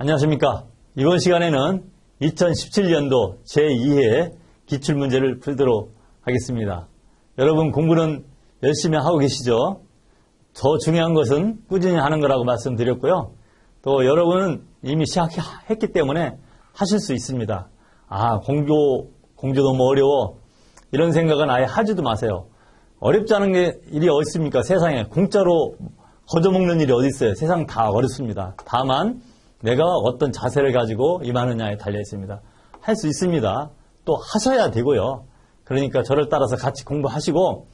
안녕하십니까. 이번 시간에는 2017년도 제2회 기출문제를 풀도록 하겠습니다. 여러분 공부는 열심히 하고 계시죠? 더 중요한 것은 꾸준히 하는 거라고 말씀드렸고요. 또 여러분은 이미 시작했기 때문에 하실 수 있습니다. 공조 너무 어려워. 이런 생각은 아예 하지도 마세요. 어렵지 않은 일이 어디 있습니까? 세상에 공짜로 거저먹는 일이 어디 있어요? 세상 다 어렵습니다. 다만 내가 어떤 자세를 가지고 임하느냐에 달려 있습니다. 할 수 있습니다. 또 하셔야 되고요. 그러니까 저를 따라서 같이 공부하시고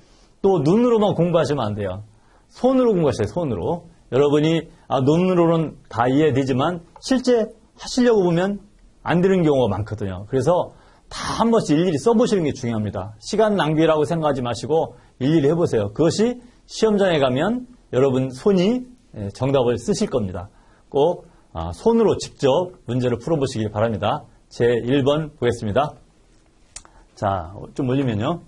또 눈으로만 공부하시면 안 돼요. 손으로 공부하셔요. 손으로. 여러분이 눈으로는 다 이해되지만 실제 하시려고 보면 안 되는 경우가 많거든요. 그래서 다 한 번씩 일일이 써보시는 게 중요합니다. 시간 낭비라고 생각하지 마시고 일일이 해보세요. 그것이 시험장에 가면 여러분 손이 정답을 쓰실 겁니다. 꼭 손으로 직접 문제를 풀어보시기 바랍니다. 제 1번 보겠습니다. 자, 좀 올리면요.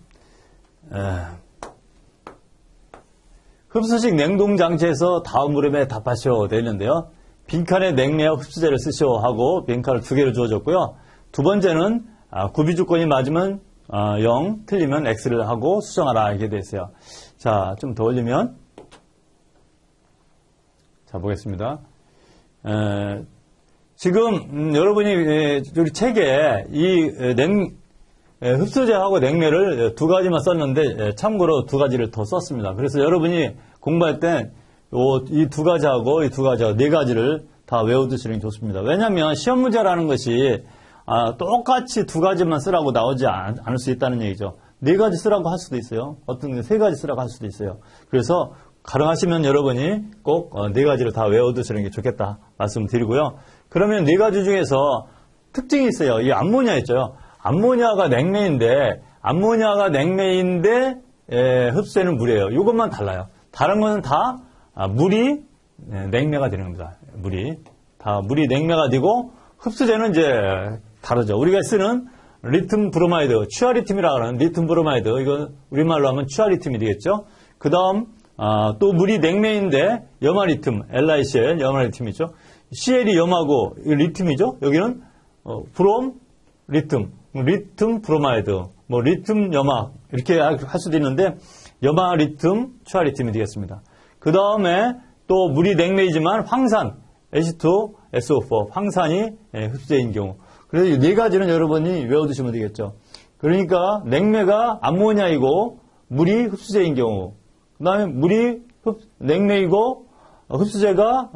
흡수식 냉동장치에서 다음 물음에 답하셔야 되는데요. 빈칸에 냉매와 흡수제를 쓰셔 하고 빈칸을 2개를 주어졌고요. 두 번째는 구비조건이 맞으면 0, 틀리면 X를 하고 수정하라 이렇게 되어 있어요. 자, 좀 더 올리면 자, 보겠습니다. 지금 여러분이 우리 책에 이 흡수제하고 냉매를 2가지만 썼는데 참고로 2가지를 더 썼습니다. 그래서 여러분이 공부할 때 이 2가지하고 이 2가지하고 4가지를 다 외워두시는 게 좋습니다. 왜냐하면 시험 문제라는 것이 똑같이 2가지만 쓰라고 나오지 않을 수 있다는 얘기죠. 4가지 쓰라고 할 수도 있어요. 어떤 게 3가지 쓰라고 할 수도 있어요. 그래서 가능하시면 여러분이 꼭 4가지를 다 외워두시는 게 좋겠다 말씀드리고요. 그러면 4가지 중에서 특징이 있어요. 이 암모니아 있죠. 암모니아가 냉매인데 흡수되는 물이에요. 이것만 달라요. 다른 거는 다 물이 냉매가 되는 겁니다. 물이 냉매가 되고 흡수제는 이제 다르죠. 우리가 쓰는 리튬 브로마이드, 취아리튬이라고 하는 리튬 브로마이드, 이건 우리말로 하면 취아리튬이 되겠죠. 그 다음 또 물이 냉매인데 염화리튬, LiCl, 염화리튬이죠. CL이 염하고 리튬이죠. 여기는 브롬, 리튬 브로마이드, 리튬 염화 이렇게 할 수도 있는데 염화리튬, 취아리튬이 되겠습니다. 그 다음에 또 물이 냉매이지만 황산, H2SO4, 황산이 흡수제인 경우. 그래서 이 4가지는 여러분이 외워두시면 되겠죠. 그러니까 냉매가 암모니아이고 물이 흡수제인 경우, 그 다음에 물이 냉매이고 흡수제가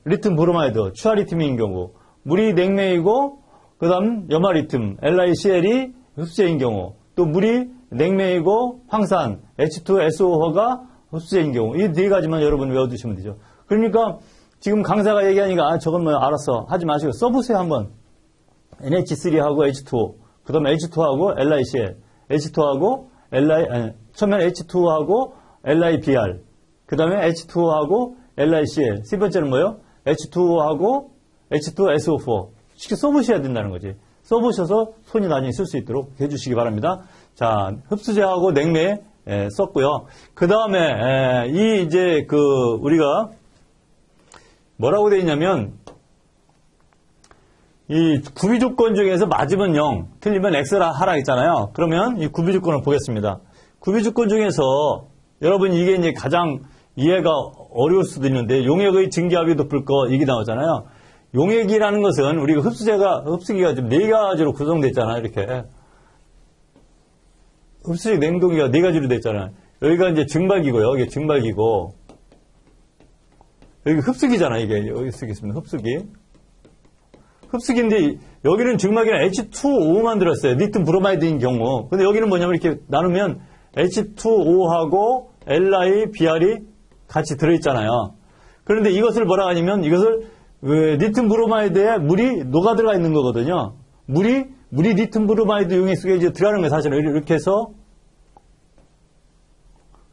리튬 브로마이드, 취아리튬인 경우, 물이 냉매이고 그 다음 염화리튬, LiCl이 흡수제인 경우, 또 물이 냉매이고 황산, H2SO4가 흡수제인 경우, 이 4가지만 여러분 외워두시면 되죠. 그러니까 지금 강사가 얘기하니까 저건 알았어 하지 마시고 써보세요 한번. NH3하고 H2O, 그 다음에 H2하고 LiCl, H2하고 처음에 H2하고 LiBr, 그 다음에 H2하고 LiCl, 세 번째는 뭐예요? H2하고 H2SO4. 쉽게 써보셔야 된다는 거지. 써보셔서 손이 나중에 쓸 수 있도록 해주시기 바랍니다. 자, 흡수제하고 냉매 썼고요. 그 다음에 우리가 뭐라고 되어 있냐면 이 구비조건 중에서 맞으면 0, 틀리면 X라 하라 했잖아요. 그러면 이 구비조건을 보겠습니다. 구비조건 중에서 여러분 이게 이제 가장 이해가 어려울 수도 있는데 용액의 증기압이 높을 거 이게 나오잖아요. 용액이라는 것은 우리가 흡수기가 지금 4가지로 구성되어 있잖아요. 이렇게 흡수식 냉동기가 4가지로 되어 있잖아요. 여기가 이제 증발기고요. 이게 증발기고 여기 흡수기잖아요. 이게 여기 쓰겠습니다. 흡수기인데 여기는 증발기는 H2O만 들었어요. 리튬 브로마이드인 경우. 근데 여기는 뭐냐면 이렇게 나누면 H2O하고 LiBr이 같이 들어있잖아요. 그런데 이것을 뭐라 하냐면 이것을 리튬 브로마이드에 물이 녹아 들어가 있는 거거든요. 물이 리튬 브로마이드 용액 속에 이제 들어가는 거예요. 사실은 이렇게 해서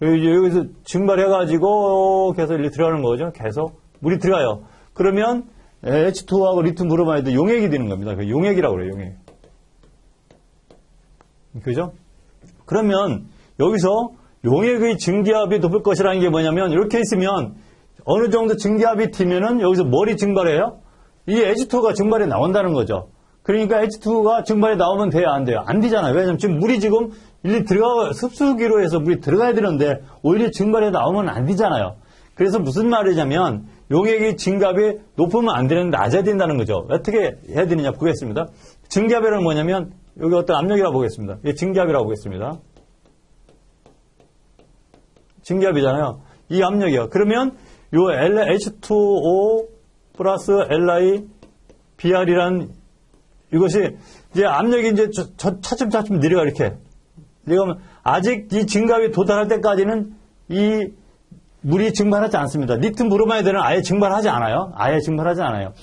여기서 증발해가지고 계속 이렇게 들어가는 거죠. 계속 물이 들어가요. 그러면 H2하고 리튬 브로마이드 용액이 되는 겁니다. 용액이라고 그래요. 용액. 그죠? 그러면 여기서 용액의 증기압이 높을 것이라는 게 뭐냐면 이렇게 있으면 어느 정도 증기압이 튀면은 여기서 뭘이 증발해요? 이 H2가 증발이 나온다는 거죠. 그러니까 H2가 증발이 나오면 돼야 안 돼요? 안 되잖아요. 왜냐면 지금 물이 지금 일리 습수기로 해서 물이 들어가야 되는데 오히려 증발이 나오면 안 되잖아요. 그래서 무슨 말이냐면 용액이 증갑이 높으면 안 되는데 낮아야 된다는 거죠. 어떻게 해야 되느냐 보겠습니다. 증갑이란 뭐냐면 여기 어떤 압력이라고 보겠습니다. 이게 증갑이라고 보겠습니다. 증갑이잖아요. 이 압력이요. 그러면 요 H2O 플러스 Li BR이란 이것이 이제 압력이 이제 차츰차츰 내려가 이렇게. 내려가면 아직 이 증갑이 도달할 때까지는 이 물이 증발하지 않습니다. 리튬 브로마이드는 아예 증발하지 않아요. 아예 증발하지 않아요.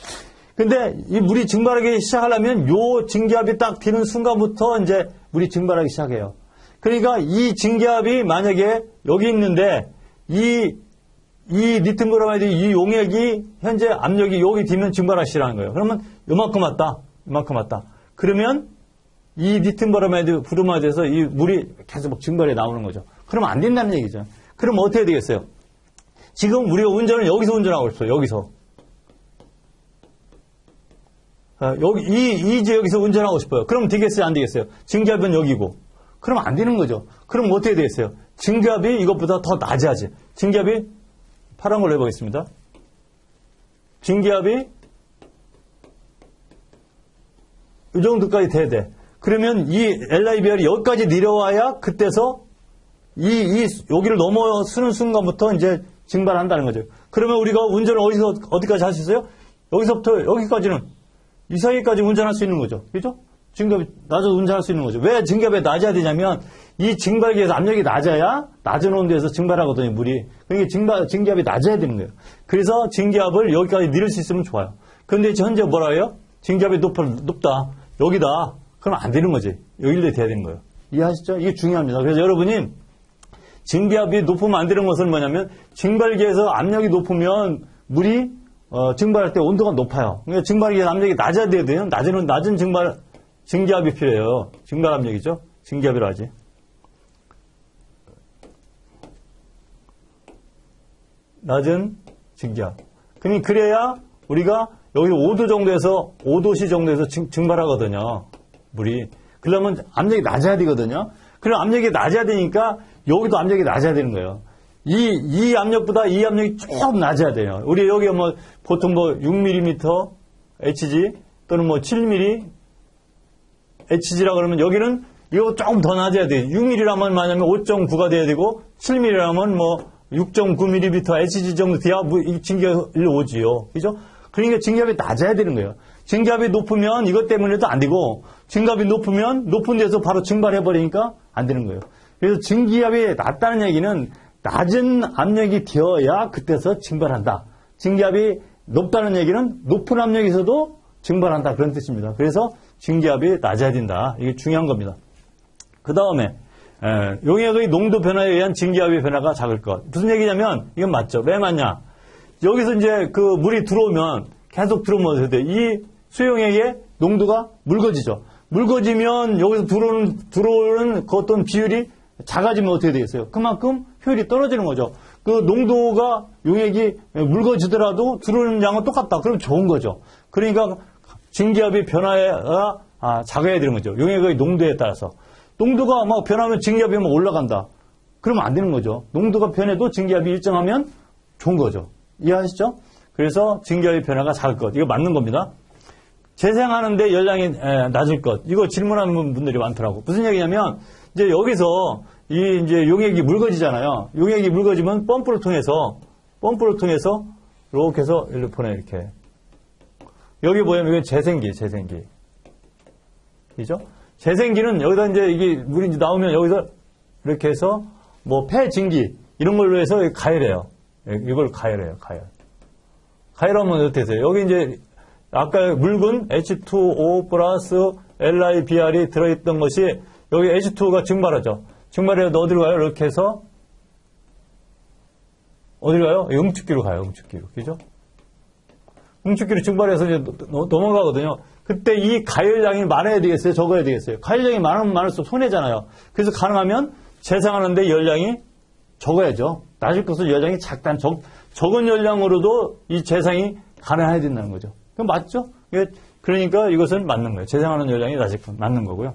근데 이 물이 증발하기 시작하려면 요 증기압이 딱 되는 순간부터 이제 물이 증발하기 시작해요. 그러니까 이 증기압이 만약에 여기 있는데 이 리튬 브로마이드 이 용액이 현재 압력이 여기 뒤면 증발하기 시작하는 거예요. 그러면 요만큼 왔다. 이만큼 왔다. 그러면 이 리튬 브로마이드에서 이 물이 계속 증발해 나오는 거죠. 그러면 안 된다는 얘기죠. 그럼 어떻게 되겠어요? 지금 우리가 운전을 여기서 운전하고 있어요. 여기서. 여기, 이 지역에서 운전하고 싶어요. 그럼 되겠어요? 안 되겠어요? 증기압은 여기고. 그럼 안 되는 거죠. 그럼 어떻게 되겠어요? 증기압이 이것보다 더 낮아야지. 증기압이 파란 걸로 해보겠습니다. 증기압이 이 정도까지 돼야 돼. 그러면 이 LIBR이 여기까지 내려와야 그때서 여기를 넘어서는 순간부터 이제 증발한다는 거죠. 그러면 우리가 운전을 어디까지 할 수 있어요? 여기서부터 여기까지는 이 사이까지 운전할 수 있는 거죠. 그죠? 증갑이 낮아서 운전할 수 있는 거죠. 왜 증갑이 낮아야 되냐면 이 증발기에서 압력이 낮아야 낮은 온도에서 증발하거든요, 물이. 그러니까 증기압이 낮아야 되는 거예요. 그래서 증기압을 여기까지 내릴 수 있으면 좋아요. 그런데 현재 뭐라 해요? 증기압이 높다. 여기다. 그럼 안 되는 거지. 여기로 돼야 되는 거예요. 이해하시죠? 이게 중요합니다. 그래서 여러분이 증기압이 높으면 안 되는 것은 뭐냐면 증발기에서 압력이 높으면 물이 증발할 때 온도가 높아요. 그러니까 증발기에서 압력이 낮아야 되거든요. 낮은 증기압이 필요해요. 증발 압력이죠. 증기압이라 하지. 낮은 증기압. 그래야 우리가 여기 5도 정도에서 5도씨 정도에서 증발하거든요. 물이. 그러면 압력이 낮아야 되거든요. 그럼 압력이 낮아야 되니까 여기도 압력이 낮아야 되는 거예요. 이 압력보다 이 압력이 조금 낮아야 돼요. 우리 여기 뭐 보통 뭐 6mm HG 또는 뭐 7mm HG라 그러면 여기는 이거 조금 더 낮아야 돼요. 6mm라면 만약에 5.9가 돼야 되고 7mm라면 뭐 6.9mm HG 정도 돼야 이 증기압이 오지요. 그죠? 그러니까 증기압이 낮아야 되는 거예요. 증기압이 높으면 이것 때문에도 안 되고 증기압이 높으면 높은 데서 바로 증발해버리니까 안 되는 거예요. 그래서 증기압이 낮다는 얘기는 낮은 압력이 되어야 그때서 증발한다. 증기압이 높다는 얘기는 높은 압력에서도 증발한다. 그런 뜻입니다. 그래서 증기압이 낮아야 된다. 이게 중요한 겁니다. 그 다음에 용액의 농도 변화에 의한 증기압의 변화가 작을 것. 무슨 얘기냐면 이건 맞죠. 왜 맞냐? 여기서 이제 그 물이 들어오면 계속 들어오면 어떻게 돼? 이 수용액의 농도가 묽어지죠. 묽어지면 여기서 들어오는 그 어떤 비율이 작아지면 어떻게 되겠어요? 그만큼 효율이 떨어지는 거죠. 그 농도가 용액이 묽어지더라도 들어오는 양은 똑같다. 그럼 좋은 거죠. 그러니까 증기압의 변화가 작아야 되는 거죠. 용액의 농도에 따라서. 농도가 막 변하면 증기압이 막 올라간다. 그러면 안 되는 거죠. 농도가 변해도 증기압이 일정하면 좋은 거죠. 이해하시죠? 그래서 증기압의 변화가 작을 것. 이거 맞는 겁니다. 재생하는데 열량이 낮을 것. 이거 질문하는 분들이 많더라고. 무슨 얘기냐면 이제 여기서 이제 용액이 묽어지잖아요. 용액이 묽어지면 펌프를 통해서 이렇게 해서 일로 보내 이렇게. 여기 뭐냐면 이건 재생기. 그죠? 재생기는 여기다 이제 이게 물이 이제 나오면 여기서 이렇게 해서 뭐 폐증기 이런 걸로 해서 가열해요. 이걸 가열해요. 가열하면 어떻게 돼요? 여기 이제 아까 묽은 H2O 플러스 LiBr이 들어있던 것이 여기 H2가 증발하죠. 증발해서 어디로 가요? 이렇게 해서 어디로 가요? 응축기로 가요. 응축기로. 그죠? 응축기로 증발해서 이제 넘어가거든요. 그때 이 가열량이 많아야 되겠어요? 적어야 되겠어요? 가열량이 많으면 많을수록 손해잖아요. 그래서 가능하면 재생하는데 열량이 적어야죠. 낮을 것은 열량이 적은 열량으로도 이 재생이 가능해야 된다는 거죠. 그건 맞죠? 그러니까 이것은 맞는 거예요. 재생하는 열량이 낮을 건 맞는 거고요.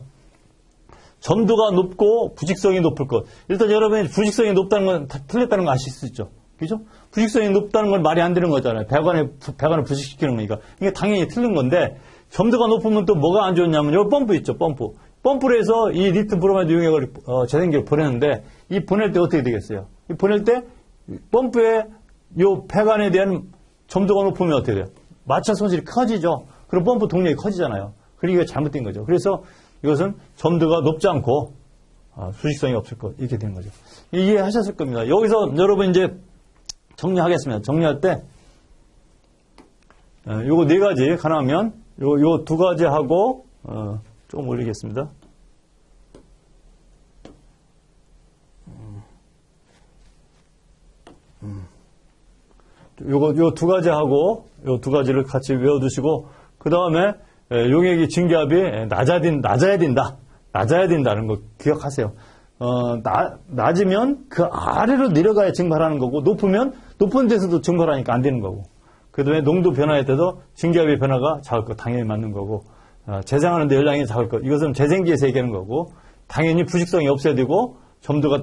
점도가 높고 부직성이 높을 것. 일단 여러분이 부직성이 높다는 건 다 틀렸다는 거 아실 수 있죠. 그죠? 부직성이 높다는 건 말이 안 되는 거잖아요. 배관을 부식시키는 거니까. 이게 당연히 틀린 건데, 점도가 높으면 또 뭐가 안 좋냐면, 여기 펌프 있죠, 펌프. 펌프로 해서 이 리튬 브로마이드 용액을, 재생기를 보내는데, 이 보낼 때 어떻게 되겠어요? 이 보낼 때, 펌프의 요 배관에 대한 점도가 높으면 어떻게 돼요? 마찰 손실이 커지죠. 그럼 펌프 동력이 커지잖아요. 그러니까 잘못된 거죠. 그래서 이것은 점도가 높지 않고, 수직성이 없을 것, 이렇게 되는 거죠. 이해하셨을 겁니다. 여기서 여러분 이제 정리하겠습니다. 정리할 때, 요거 네 가지 가능하면, 요 두 가지 하고, 좀 올리겠습니다. 요 두 가지 하고, 요 두 가지를 같이 외워두시고, 그 다음에, 용액이 증기압이 낮아야 된다는 거 기억하세요. 낮으면 그 아래로 내려가야 증발하는 거고, 높으면 높은 데서도 증발하니까 안 되는 거고, 그 다음에 농도 변화에 따라서 증기압의 변화가 작을 것, 당연히 맞는 거고, 재생하는데 열량이 작을 것, 이것은 재생기에서 얘기하는 거고, 당연히 부식성이 없어야 되고, 점도가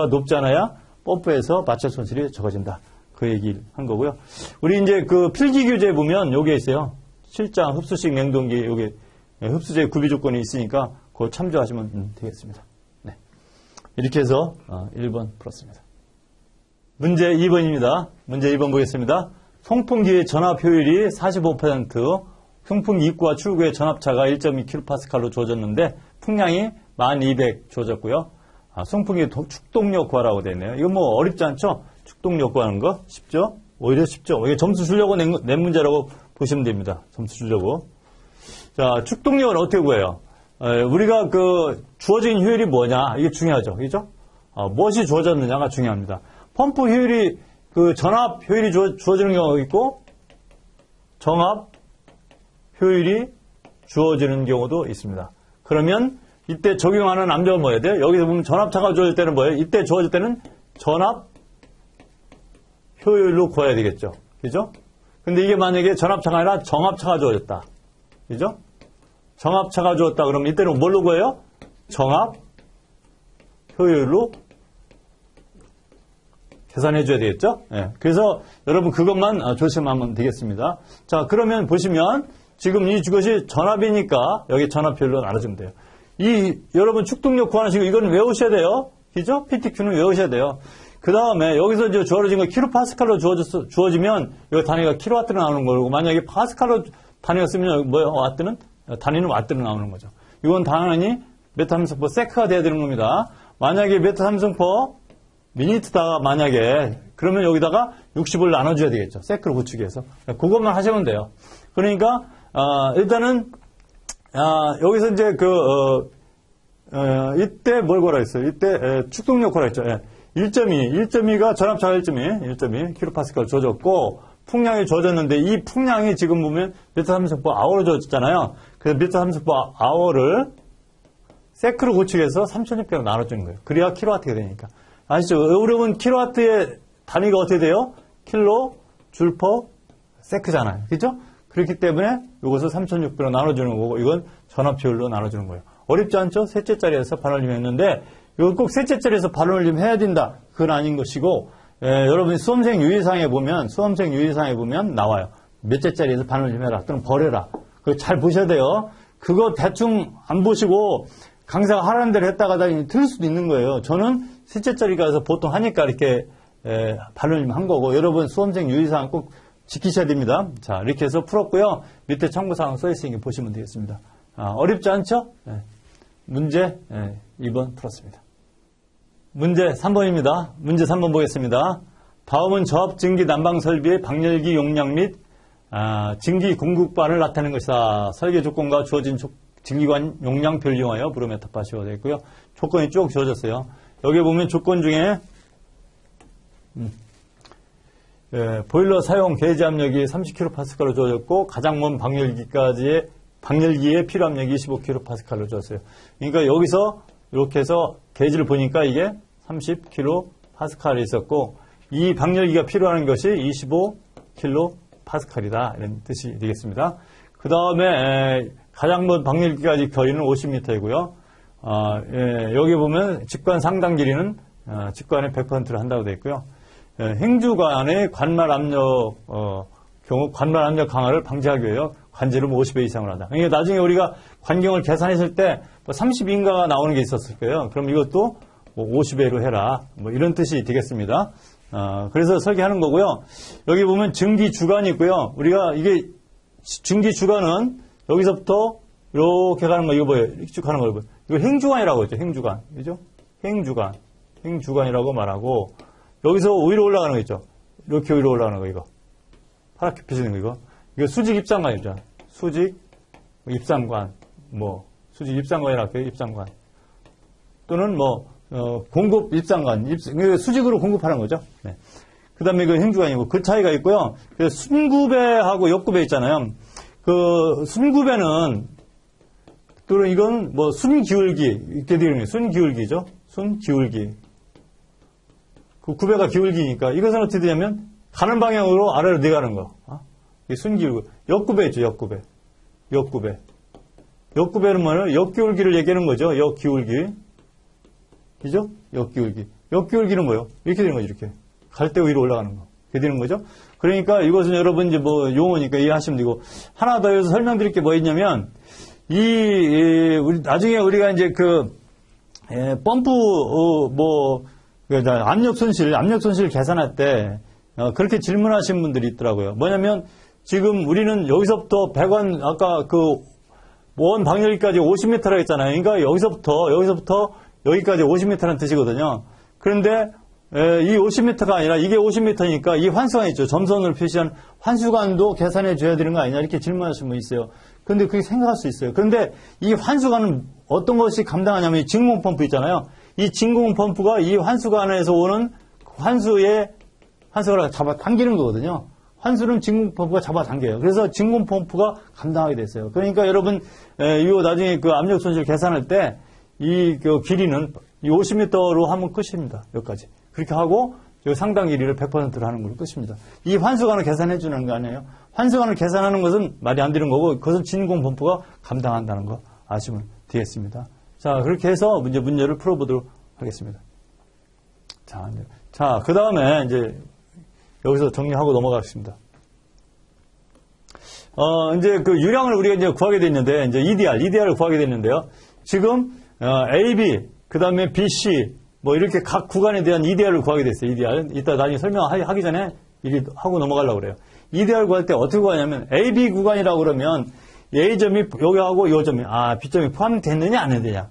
높지 않아야 펌프에서 마찰 손실이 적어진다. 그 얘기를 한 거고요. 우리 이제 그 필기 교재 보면 여기에 있어요. 실장 흡수식 냉동기, 여기 흡수제 구비 조건이 있으니까 그거 참조하시면 되겠습니다. 네. 이렇게 해서 1번 풀었습니다. 문제 2번입니다. 문제 2번 보겠습니다. 송풍기의 전압 효율이 45%, 송풍기 입구와 출구의 전압차가 1.2kPa로 주어졌는데 풍량이 1200 주어졌고요. 송풍기 축동력 구하라고 되어 있네요. 이거 뭐 어렵지 않죠? 축동력 구하는 거 쉽죠? 오히려 쉽죠? 이게 점수 주려고 낸 문제라고 보시면 됩니다. 점수 주려고. 자, 축동력은 어떻게 구해요? 우리가 그 주어진 효율이 뭐냐? 이게 중요하죠. 그죠? 무엇이 주어졌느냐가 중요합니다. 펌프 효율이, 그 전압 효율이 주어지는 경우가 있고, 정압 효율이 주어지는 경우도 있습니다. 그러면 이때 적용하는 암정은 뭐예요? 여기서 보면 전압차가 주어질 때는 뭐예요? 이때 주어질 때는 전압 효율로 구해야 되겠죠. 그죠? 근데 이게 만약에 전압차가 아니라 정압차가 주어졌다. 그죠? 정압차가 주었다 그러면 이때는 뭘로 구해요? 정압 효율로 계산해 줘야 되겠죠? 네. 그래서 여러분 그것만 조심하면 되겠습니다. 자, 그러면 보시면 지금 이것이 전압이니까 여기 전압 효율로 나눠주면 돼요. 여러분 축동력 구하시고 이거는 외우셔야 돼요. 그죠? PTQ는 외우셔야 돼요. 그 다음에 여기서 이제 주어진 거 킬로파스칼로 주어지면 여기 단위가 킬로와트로 나오는 거고, 만약에 파스칼로 단위가 쓰면 뭐예요? 단위는 와트로 나오는 거죠. 이건 당연히 메타 함성포 세크가 돼야 되는 겁니다. 만약에 메타 함성포 미니트다가 만약에 그러면 여기다가 60을 나눠줘야 되겠죠. 세크로 고치기 위해서. 그것만 하시면 돼요. 그러니까 일단은 여기서 이제 이때 뭘 걸어 있어요? 이때 축동력 걸어 있죠. 1.2가 전압차가 1.2 킬로파스칼 주어졌고, 풍량이 주어졌는데 이 풍량이 지금 보면 메타 함성포 아워로 주어졌잖아요. 그래서 메타 함성포 아워를 세크로 고치기 위해서 3600으로 나눠주는 거예요. 그래야 킬로와트가 되니까. 아시죠? 여러분 킬로와트의 단위가 어떻게 돼요? 킬로 줄 퍼 세크잖아요. 그죠? 그렇기 때문에 이것을 3600으로 나눠주는 거고, 이건 전압 효율로 나눠주는 거예요. 어렵지 않죠? 셋째 자리에서 반올림 했는데, 이거 꼭 셋째 자리에서 반올림 해야 된다. 그건 아닌 것이고, 여러분이 수험생 유의사항에 보면 나와요. 몇째 자리에서 반올림 해라. 또는 버려라. 그거 잘 보셔야 돼요. 그거 대충 안 보시고 강사가 하라는 대로 했다가 틀릴 수도 있는 거예요. 저는 셋째 자리 가서 보통 하니까 이렇게 반올림 한 거고, 여러분 수험생 유의사항 꼭 지키셔야 됩니다. 자, 이렇게 해서 풀었고요. 밑에 참고사항 써있으니까 보시면 되겠습니다. 어렵지 않죠? 문제 2번 풀었습니다. 문제 3번입니다. 문제 3번 보겠습니다. 다음은 저압 증기 난방 설비의 방열기 용량 및 증기 공급반을 나타내는 것이다. 설계 조건과 주어진 증기관 용량별 이용하여 브로메타파시오가 되어 있고요. 조건이 쭉 주어졌어요. 여기 보면 조건 중에 보일러 사용 게이지 압력이 30kPa로 주어졌고, 가장 먼 방열기의 필요 압력이 25kPa로 주어졌어요. 그러니까 여기서 이렇게 해서 게이지를 보니까 이게 30kPa이 있었고, 이 방열기가 필요한 것이 25kPa 파스칼이다. 이런 뜻이 되겠습니다. 그 다음에 가장 먼 방열기까지 거리는 50m이고요. 여기 보면 직관 상당 길이는 직관의 100%를 한다고 되어 있고요. 행주관의 관말 압력 경우 관말 압력 강화를 방지하기 위하여 관제를 50배 이상을 하다. 그러니까 나중에 우리가 관경을 계산했을 때 32인가가 나오는 게 있었을 거예요. 그럼 이것도 50배로 해라. 이런 뜻이 되겠습니다. 그래서 설계하는 거고요. 여기 보면 증기 주간이 있고요. 우리가 이게 증기 주간은 여기서부터 이렇게 가는 거 이거 뭐예요? 이렇게 쭉 가는 거 이거 행주간이라고 했죠. 행주간. 그죠? 행주간. 행주간이라고 말하고 여기서 위로 올라가는 거 있죠. 이렇게 위로 올라가는 거 이거. 파랗게 펴지는 거 이거. 이거 수직 입상관이죠. 수직 입상관. 수직 입상관이라고 할게요. 입상관. 또는 공급 입상관. 수직으로 공급하는 거죠. 네. 그 다음에 이거 행주관이고 그 차이가 있고요. 순구배하고 역구배 있잖아요. 그 순구배는 또는 이건 순기울기 이렇게 되는 거예요. 순기울기죠. 순기울기. 그 구배가 기울기니까 이것은 어떻게 되냐면 가는 방향으로 아래로 내려가는 거. 이게 순기울기. 역구배 있죠. 역구배. 역구배. 역구배는 뭐예요? 역기울기를 얘기하는 거죠. 역기울기. 그죠? 역기울기. 역기울기는 뭐예요? 이렇게 되는 거죠. 이렇게. 갈대 위로 올라가는 거. 그렇게 되는 거죠. 그러니까 이것은 여러분 이제 용어니까 이해하시면 되고 하나 더 여기서 설명드릴 게 뭐 있냐면 나중에 우리가 이제 펌프 압력 손실 계산할 때 그렇게 질문하신 분들이 있더라고요. 뭐냐면 지금 우리는 여기서부터 100원 아까 원 방열기까지 50m라고 했잖아요. 그러니까 여기서부터 여기까지 50m라는 뜻이거든요. 그런데 이 50m가 아니라 이게 50m니까 이 환수관 있죠. 점선으로 표시한 환수관도 계산해 줘야 되는 거 아니냐 이렇게 질문하시는 분 있어요. 그런데 그렇게 생각할 수 있어요. 그런데 이 환수관은 어떤 것이 감당하냐면 이 진공 펌프 있잖아요. 이 진공 펌프가 이 환수관에서 오는 환수를 잡아당기는 거거든요. 환수는 진공 펌프가 잡아당겨요. 그래서 진공 펌프가 감당하게 됐어요. 그러니까 여러분 이거 나중에 압력 손실 계산할 때 이 길이는 이 50m로 하면 끝입니다. 여기까지. 그렇게 하고 상당 길이를 100%로 하는 걸로 끝입니다. 이 환수관을 계산해 주는 거 아니에요. 환수관을 계산하는 것은 말이 안 되는 거고 그것은 진공 펌프가 감당한다는 거 아시면 되겠습니다. 자, 그렇게 해서 문제를 풀어보도록 하겠습니다. 자, 그 다음에 이제 여기서 정리하고 넘어가겠습니다. 이제 유량을 우리가 이제 구하게 됐는데, 이제 EDR을 구하게 됐는데요. 지금, AB, 그 다음에 BC, 이렇게 각 구간에 대한 EDR을 구하게 됐어요. EDR. 이따 나중에 설명하기 전에 이게 하고 넘어가려고 그래요. EDR 구할 때 어떻게 구하냐면, AB 구간이라고 그러면, A점이 여기하고 이 점이, B점이 포함됐느냐, 안 했느냐.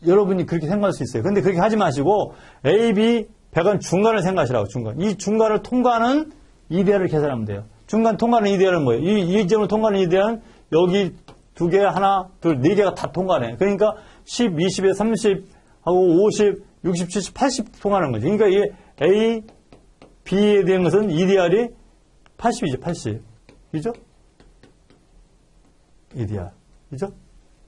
여러분이 그렇게 생각할 수 있어요. 근데 그렇게 하지 마시고, AB, 100원 중간을 생각하시라고, 중간. 이 중간을 통과하는 EDR을 계산하면 돼요. 중간 통과하는 EDR은 뭐예요? 이 점을 통과하는 EDR은 여기 두 개, 하나, 둘, 네 개가 다 통과해. 그러니까 10, 20에 30, 하고 50, 60, 70, 80 통과하는 거죠. 그러니까 이 A, B에 대한 것은 EDR이 80이죠, 80. 그죠? EDR. 그죠?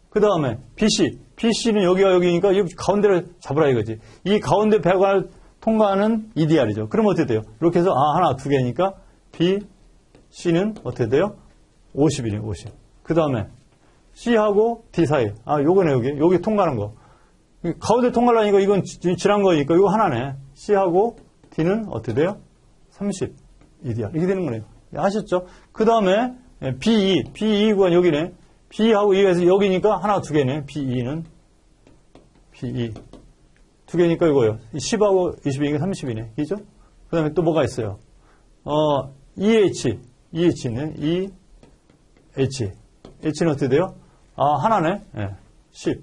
그 다음에 BC는 여기와 여기니까 이 가운데를 잡으라 이거지. 이 가운데 배관을 통과하는 EDR이죠. 그럼 어떻게 돼요? 이렇게 해서 하나, 두 개니까 C는 어떻게 돼요? 50이네요, 50. 그 다음에 C하고 D 사이. 요거네, 여기 통과하는 거. 가운데 통과하니까 이건 지난 거니까 이거 하나네. C하고 D는 어떻게 돼요? 30 EDR. 이렇게 되는 거네요. 아셨죠? 그 다음에 BE 구간 여기네. B하고 E에서 여기니까 하나, 두 개네. BE 두 개니까 이거예요. 10하고 20이니까 30이네. 그죠? 그 다음에 또 뭐가 있어요? EH네. H는 어떻게 돼요? 하나네. 네. 10.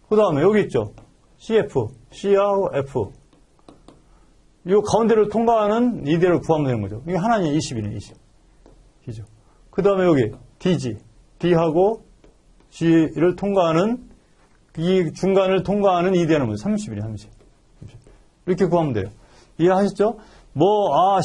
그 다음에 여기 있죠. C하고 F. 이 가운데를 통과하는 EDR을 구하면 되는 거죠. 이게 하나는 20이네, 20. 그죠? 그 다음에 여기 D하고 G를 통과하는, 이 중간을 통과하는 EDR은 뭐죠? 30이네, 30. 이렇게 구하면 돼요. 이해하셨죠?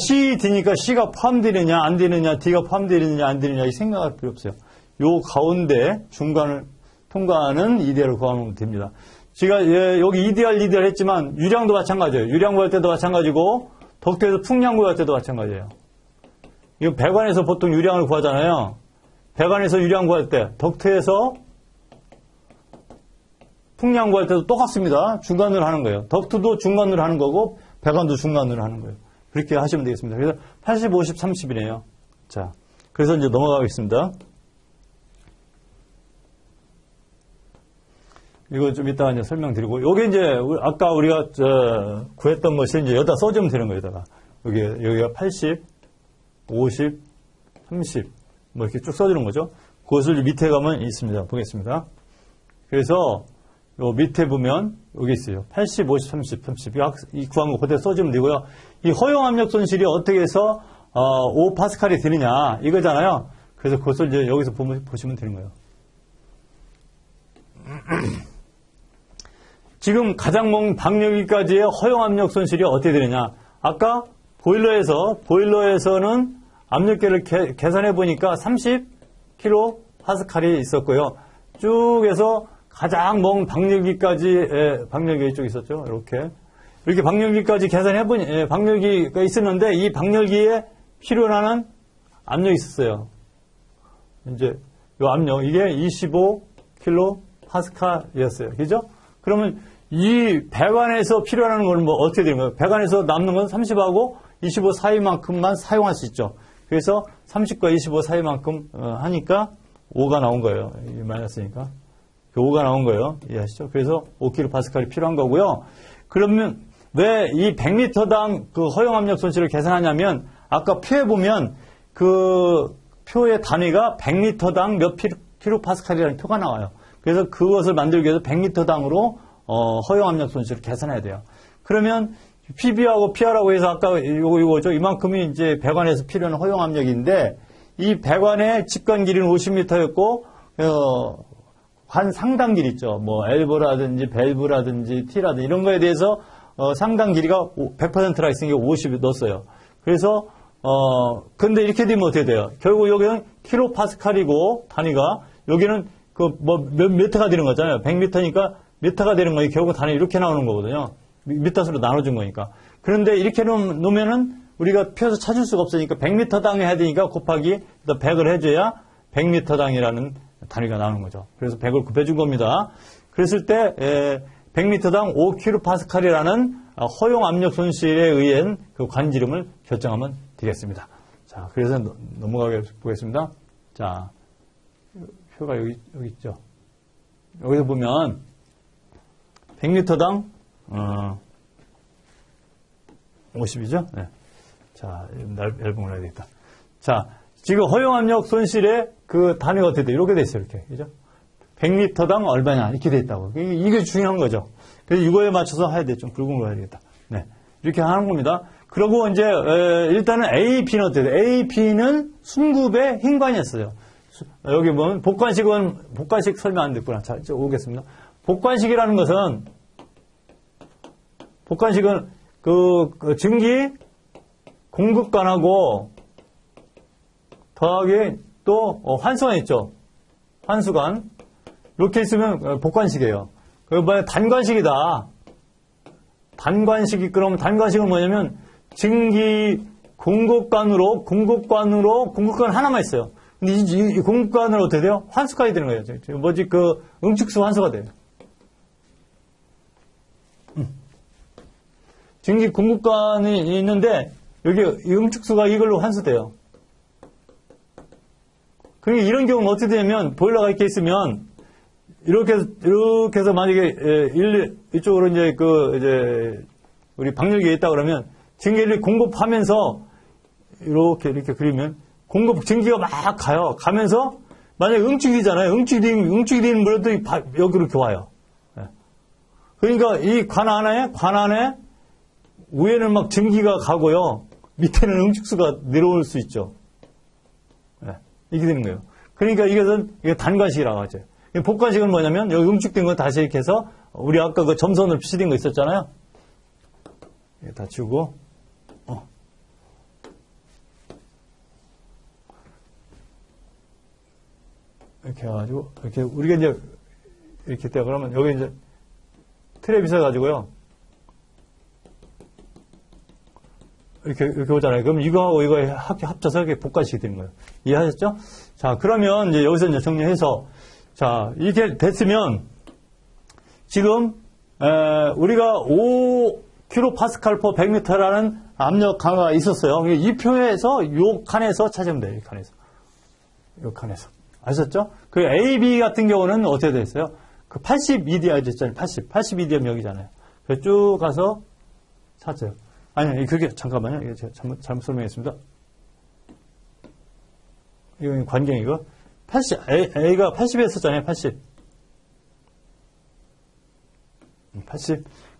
C, D니까 C가 포함되느냐, 안 되느냐, D가 포함되느냐, 안 되느냐, 이 생각할 필요 없어요. 요 가운데 중간을 통과하는 EDR을 구하면 됩니다. 제가 여기 EDR 했지만 유량도 마찬가지예요. 유량 구할 때도 마찬가지고 덕도에서 풍량 구할 때도 마찬가지예요. 이거 배관에서 보통 유량을 구하잖아요. 배관에서 유량 구할 때, 덕트에서 풍량 구할 때도 똑같습니다. 중간으로 하는 거예요. 덕트도 중간으로 하는 거고, 배관도 중간으로 하는 거예요. 그렇게 하시면 되겠습니다. 그래서 80, 50, 30이네요. 자, 그래서 이제 넘어가겠습니다. 이거 좀 이따가 이제 설명드리고, 요게 이제, 아까 우리가, 구했던 것이 이제 여기다 써주면 되는 거예요, 여기다가. 여기가 80, 50, 30, 뭐 이렇게 쭉 써주는 거죠. 그것을 밑에 가면 있습니다. 보겠습니다. 그래서, 요 밑에 보면, 여기 있어요. 80, 50, 30, 30. 이 구한 거 그대로 써주면 되고요. 이 허용 압력 손실이 어떻게 해서, 5파스칼이 되느냐, 이거잖아요. 그래서 그것을 이제 여기서 보시면 되는 거예요. 지금 가장 먼 박력기까지의 허용 압력 손실이 어떻게 되느냐. 아까 보일러에서는 압력계를 계산해 보니까 30kPa이 있었고요. 쭉 해서 가장 먼 박력기까지, 박력기 이쪽 있었죠. 이렇게 박력기까지 계산해 보니, 박력기가 있었는데 이 박력기에 필요로 하는 압력이 있었어요. 이제 이 압력, 이게 25kPa였어요. 그죠? 그러면 이 배관에서 필요로 하는 건 뭐 어떻게 되는 거예요? 배관에서 남는 건 30하고 25 사이만큼만 사용할 수 있죠. 그래서 30과 25 사이만큼 하니까 5가 나온 거예요. 마이너스니까. 5가 나온 거예요. 이해하시죠? 그래서 5kPa이 필요한 거고요. 그러면 왜 이 100m당 그 허용 압력 손실을 계산하냐면 아까 표에 보면 그 표의 단위가 100m당 몇 kPa이라는 표가 나와요. 그래서 그것을 만들기 위해서 100m당으로 허용 압력 손실을 계산해야 돼요. 그러면 PB하고 PR하고 해서 아까 이거죠. 이만큼이 이제 배관에서 필요한 허용 압력인데 이 배관의 직관 길이는 50m였고 한 상당 길이 있죠. 뭐 엘보라든지 밸브라든지 T라든지 이런 거에 대해서 상당 길이가 100%라 있으니까 50 넣었어요. 그래서 근데 이렇게 되면 어떻게 돼요? 결국 여기는 킬로파스칼이고 단위가 여기는 몇 미터가 되는 거잖아요. 100m니까 미터가 되는 거예요. 결국 단위 이렇게 나오는 거거든요. 미터수로 나눠준 거니까. 그런데 이렇게 놓으면은 우리가 표에서 찾을 수가 없으니까 100m당 해야 되니까 곱하기 100을 해줘야 100m당이라는 단위가 나오는 거죠. 그래서 100을 곱해준 겁니다. 그랬을 때 100m당 5kPa이라는 허용 압력 손실에 의한 그 관지름을 결정하면 되겠습니다. 자, 그래서 넘어가 보겠습니다. 자, 표가 여기 있죠. 여기서 보면 100m당 50이죠. 네. 자, 얇은 걸 해야 되겠다. 자, 지금 허용 압력 손실의 그 단위가 어떻게 돼? 이렇게 돼 있어요. 이렇게. 그죠? 100m당 얼마냐? 이렇게 돼 있다고. 이게 중요한 거죠. 그래서 이거에 맞춰서 해야 돼. 좀 굵은 거 해야 되겠다. 네. 이렇게 하는 겁니다. 그리고 이제, 일단은 AP는 어떻게 돼? AP는 순급의 hin관이었어요. 여기 보면 복관식 설명 안 됐구나. 자, 이제 오겠습니다. 복관식이라는 것은 그 증기 공급관하고 더하기 또 환수관 있죠. 환수관. 이렇게 있으면 복관식이에요. 그러면 단관식이다. 단관식이 그러면 단관식은 뭐냐면 증기 공급관으로 공급관 하나만 있어요. 근데 이 공급관은 어떻게 돼요? 환수관이 되는 거예요. 뭐지 그 응축수 환수가 돼요. 증기 공급관이 있는데 여기 응축수가 이걸로 환수돼요. 그러니까 이런 경우는 어떻게 되냐면 보일러가 이렇게 있으면 이렇게 해서 만약에 이쪽으로 이제 우리 방열기에 있다 그러면 증기를 공급하면서 이렇게 그리면 증기가 막 가요. 가면서 만약에 응축이 되잖아요. 응축이 되는 물들이 여기로 이렇게 와요. 그러니까 이 관 안에 위에는 막 증기가 가고요. 밑에는 응축수가 내려올 수 있죠. 이렇게 되는 거예요. 그러니까 이게 단관식이라고 하죠. 복관식은 뭐냐면 여기 응축된 거 다시 이렇게 해서 우리 아까 그 점선으로 표시된 거 있었잖아요. 다 지우고 이렇게 해가지고 이렇게 우리가 이제 이렇게 떼 그러면 여기 이제 틀에 비춰 가지고요. 이렇게 오잖아요. 그럼 이거하고 이거 합쳐서 이렇게 복관식이 되는 거예요. 이해하셨죠? 자, 그러면 이제 여기서 이제 정리해서, 자, 이렇게 됐으면, 지금, 우리가 5kPa/100m라는 압력 강화가 있었어요. 이 표에서 요 칸에서 찾으면 돼요. 이 칸에서. 요 칸에서. 아셨죠? 그 AB 같은 경우는 어떻게 됐어요? 그 82DI 됐잖아요. 82DI 여기잖아요. 그래서 쭉 가서 찾아요. 아니, 그게, 잠깐만요. 이거 제가 잘못 설명했습니다. 이거 관경 이거. A가 80에 있었잖아요. 80.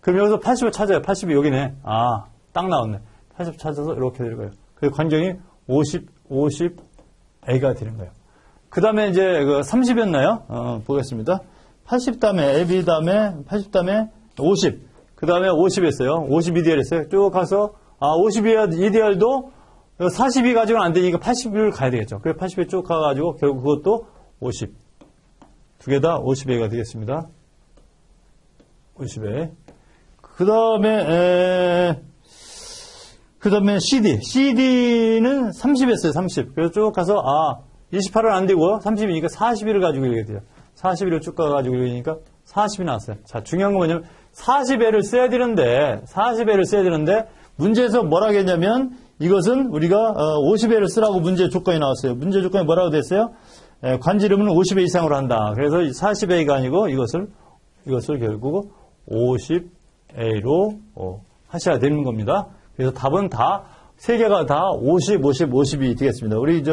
그럼 여기서 80을 찾아요. 80이 여기네. 아, 딱 나왔네. 80 찾아서 이렇게 들어가요. 그래서 관경이 50 A가 되는 거예요. 그 다음에 이제 그 30이었나요? 보겠습니다. 80 다음에 AB 다음에 80 다음에 50. 그 다음에 50 했어요. 52DL 했어요. 쭉 가서, 52DL도 42 가지고는 안 되니까 80을 가야 되겠죠. 그래서 80에 쭉 가가지고 결국 그것도 50. 두 개 다 50A가 되겠습니다. 50A. 그 다음에 CD. CD는 30 했어요. 30. 그래서 쭉 가서, 28은 안 되고 30이니까 41을 가지고 이렇게 돼요. 41을 쭉 가가지고 이러니까 40이 나왔어요. 자, 중요한 건 뭐냐면 40A를 써야 되는데 문제에서 뭐라고 했냐면 이것은 우리가 50A를 쓰라고 문제 조건이 나왔어요. 문제 조건이 뭐라고 됐어요? 관지름은 50A 이상으로 한다. 그래서 40A가 아니고 이것을 결국 50A로 하셔야 되는 겁니다. 그래서 답은 다 세 개가 다 50, 52 되겠습니다. 우리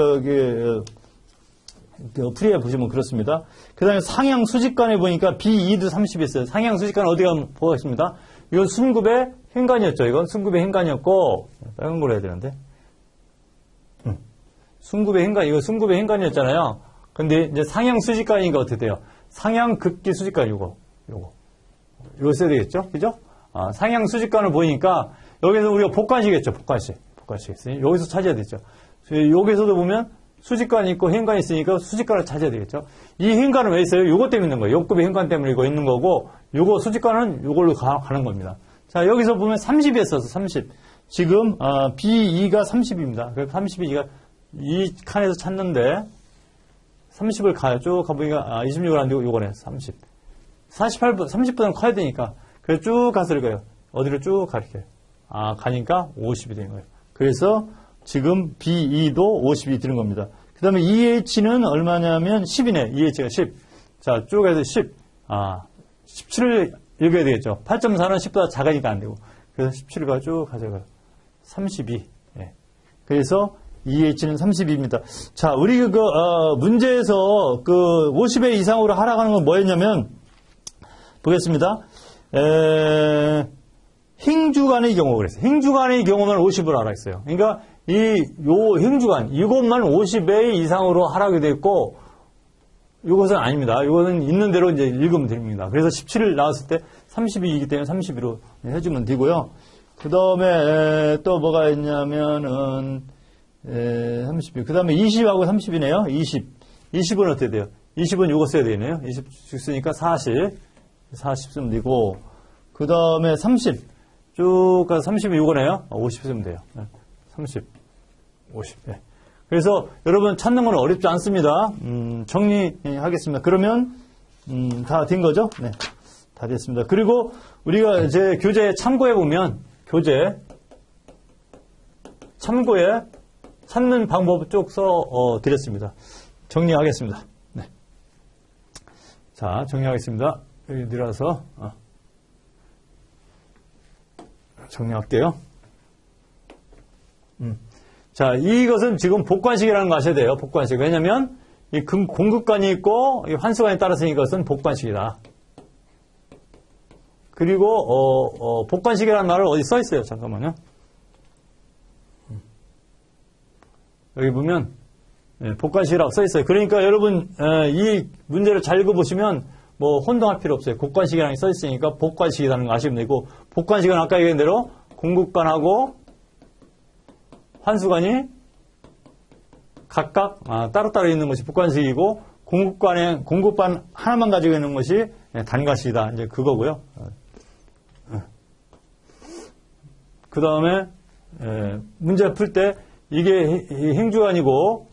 풀이해 보시면 그렇습니다. 그 다음에 상향 수직관에 보니까 B2도 30이 있어요. 상향 수직관 어디 가면 보겠습니다. 이건 순급의 행간이었죠. 이건 순급의 행간이었고, 빨간 걸 해야 되는데. 순급의 행간, 이거 순급의 행간이었잖아요. 근데 이제 상향 수직관이니까 어떻게 돼요? 상향 극기 수직관 이거 써야 되겠죠? 그죠? 상향 수직관을 보니까 여기서 우리가 복관식이겠죠. 복관식 있으니 여기서 찾아야 되죠. 여기서도 보면 수직관이 있고 행간이 있으니까 수직관을 찾아야 되겠죠. 이 행간은 왜 있어요? 요것 때문에 있는 거예요. 요급의 행간 때문에 이거 있는 거고, 요거 수직관은 요걸로 가는 겁니다. 자, 여기서 보면 30이 있어서 30. 지금, B2가 30입니다. 그래서 32가 이 칸에서 찾는데, 30을 쭉 가보니까, 26을 안 되고 요거네, 30. 30보다는 커야 되니까. 그래서 쭉 가서 읽어요. 어디로 쭉 가르쳐요. 가니까 50이 되는 거예요. 그래서 지금 B2도 50이 되는 겁니다. 그 다음에 EH는 얼마냐면 10이네. EH가 10. 자, 쭉 해서 10. 17을 읽어야 되겠죠. 8.4는 10보다 작으니까 안 되고. 그래서 17을 쭉 가져가요. 32. 예. 그래서 EH는 32입니다. 자, 우리 문제에서 50회 이상으로 하락하는 건 뭐였냐면, 보겠습니다. 행주간의 경우 그랬어요. 행주간의 경우만 50으로 하락했어요. 그러니까 요 행주간 이것만 50배 이상으로 하락이 됐고 이것은 아닙니다. 이것은 있는 대로 이제 읽으면 됩니다. 그래서 17을 나왔을 때 32이기 때문에 32로 해주면 되고요. 그 다음에 또 뭐가 있냐면은 32. 그 다음에 20하고 30이네요. 20은 어떻게 돼요? 20은 이거 써야 되네요. 20 쓰니까 40 쓰면 되고 그 다음에 30 쭉 가서 30이 이거네요. 50 쓰면 돼요. 30, 50. 네. 그래서 여러분 찾는 건 어렵지 않습니다. 정리하겠습니다. 그러면 다 된 거죠? 네, 다 됐습니다. 그리고 우리가 이제 교재 참고해 보면 참고에 찾는 방법 쭉 써 드렸습니다. 정리하겠습니다. 네. 자, 정리하겠습니다. 여기 내려와서 정리할게요. 자, 이것은 지금 복관식이라는 거 아셔야 돼요. 복관식. 왜냐면, 이 공급관이 있고, 이 환수관에 따라서 이것은 복관식이다. 그리고, 복관식이라는 말을 어디 써 있어요. 잠깐만요. 여기 보면, 복관식이라고 써 있어요. 그러니까 여러분, 이 문제를 잘 읽어보시면, 뭐, 혼동할 필요 없어요. 복관식이라는 게 써 있으니까 복관식이라는 거 아시면 되고, 복관식은 아까 얘기한 대로 공급관하고 환수관이 각각 따로따로 있는 것이 복관식이고, 공급관 하나만 가지고 있는 것이 단가식이다. 이제 그거고요. 그 다음에 문제 풀 때 이게 행주관이고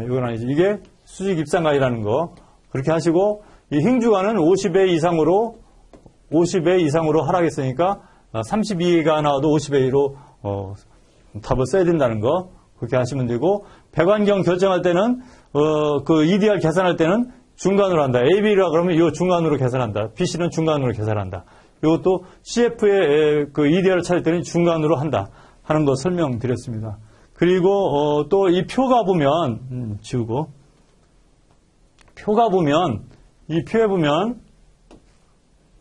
이건 아니지. 이게 수직 입상관이라는 거 그렇게 하시고 이 행주관은 50회 이상으로 하락했으니까 32가 나와도 50회로 답을 써야 된다는 거 그렇게 하시면 되고 배관경 결정할 때는 그 EDR 계산할 때는 중간으로 한다. AB라 그러면 이 중간으로 계산한다. BC는 중간으로 계산한다. 이것도 CF의 그 EDR을 찾을 때는 중간으로 한다 하는 거 설명드렸습니다. 그리고 또 이 표가 보면 지우고 표가 보면 이 표에 보면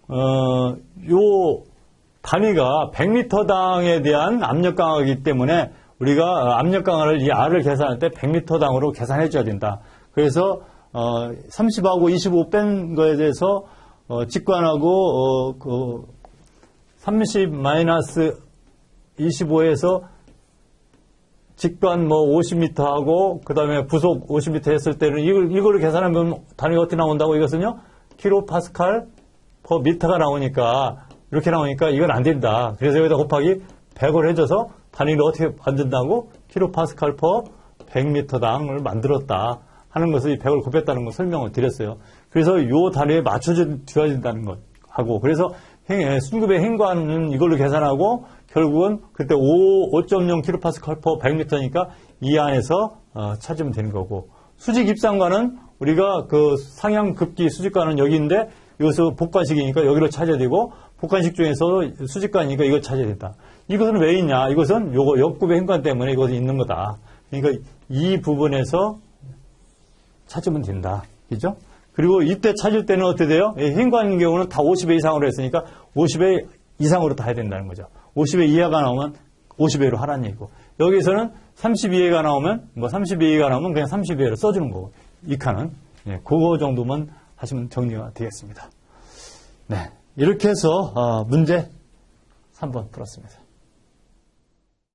요 단위가 100m당에 대한 압력 강화이기 때문에 우리가 압력 강화를 이 R을 계산할 때 100m당으로 계산해 줘야 된다. 그래서 30하고 25 뺀 거에 대해서 직관하고 그 30-25에서 직관 50m 하고 그다음에 부속 50m 했을 때는 이거를 계산하면 단위가 어떻게 나온다고 이것은요? 킬로파스칼 퍼 미터가 나오니까 이렇게 나오니까 이건 안 된다. 그래서 여기다 곱하기 100을 해줘서 단위를 어떻게 만든다고? 킬로파스칼 퍼 100m당을 만들었다 하는 것을 이 100을 곱했다는 걸 설명을 드렸어요. 그래서 이 단위에 맞춰줘야 된다는 것 하고 그래서 순급의 행관은 이걸로 계산하고 결국은 그때 5.0 킬로파스칼 퍼 100m니까 이 안에서 찾으면 되는 거고 수직 입상관은 우리가 그 상향급기 수직관은 여기인데 이것은 복관식이니까 여기로 찾아야 되고 복관식 중에서 수직관이니까 이걸 찾아야 된다. 이것은 왜 있냐? 이것은 요거 역급의 행관 때문에 이것이 있는 거다. 그러니까 이 부분에서 찾으면 된다. 그죠? 그리고 이때 찾을 때는 어떻게 돼요? 행관인 경우는 다 50회 이상으로 했으니까 50회 이상으로 다 해야 된다는 거죠. 50회 이하가 나오면 50회로 하라는 얘기고 여기서는 32회가 나오면 32회가 나오면 그냥 32회로 써주는 거고 이 칸은 그거 정도만 하시면 정리가 되겠습니다. 네, 이렇게 해서 문제 3번 풀었습니다.